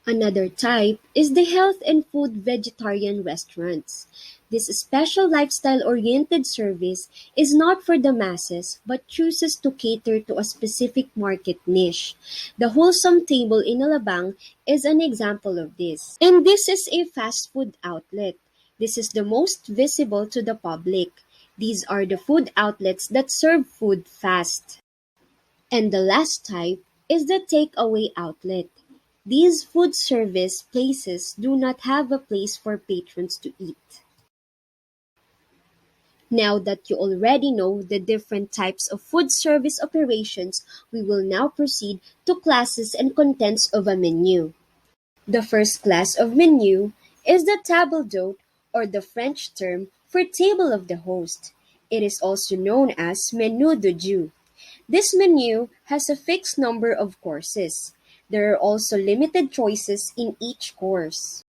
Another type is the health and food vegetarian restaurants. This special lifestyle-oriented service is not for the masses but chooses to cater to a specific market niche. The Wholesome Table in Alabang is an example of this. And this is a fast food outlet. This is the most visible to the public. These are the food outlets that serve food fast. And the last type is the takeaway outlet. These food service places do not have a place for patrons to eat. Now that you already know the different types of food service operations, we will now proceed to classes and contents of a menu. The first class of menu is the table d'hôte, or the French term for table of the host. It is also known as menu de jour. This menu has a fixed number of courses. There are also limited choices in each course.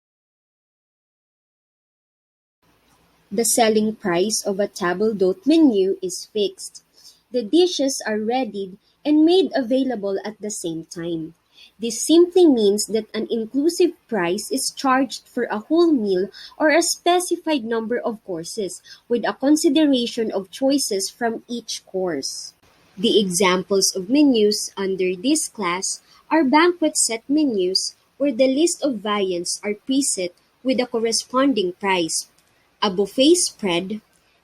The selling price of a table d'hôte menu is fixed. The dishes are readied and made available at the same time. This simply means that an inclusive price is charged for a whole meal or a specified number of courses, with a consideration of choices from each course. The examples of menus under this class are banquet set menus, where the list of viands are preset with a corresponding price, a buffet spread,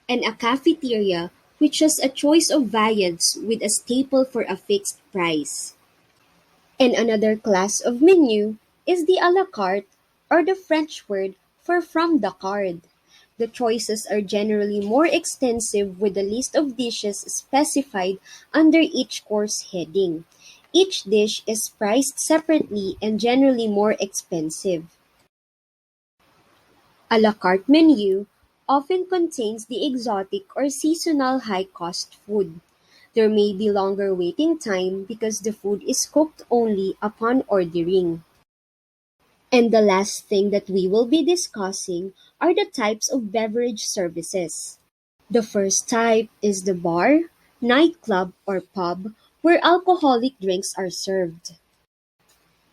and a cafeteria which has a choice of viands with a staple for a fixed price. And another class of menu is the à la carte, or the French word for from the card. The choices are generally more extensive, with a list of dishes specified under each course heading. Each dish is priced separately and generally more expensive. A la carte menu often contains the exotic or seasonal high-cost food. There may be longer waiting time because the food is cooked only upon ordering. And the last thing that we will be discussing are the types of beverage services. The first type is the bar, nightclub, or pub, where alcoholic drinks are served.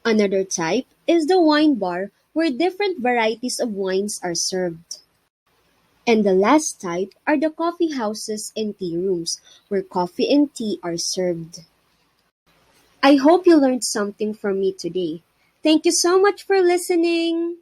Another type is the wine bar, where different varieties of wines are served. And the last type are the coffee houses and tea rooms, where coffee and tea are served. I hope you learned something from me today. Thank you so much for listening.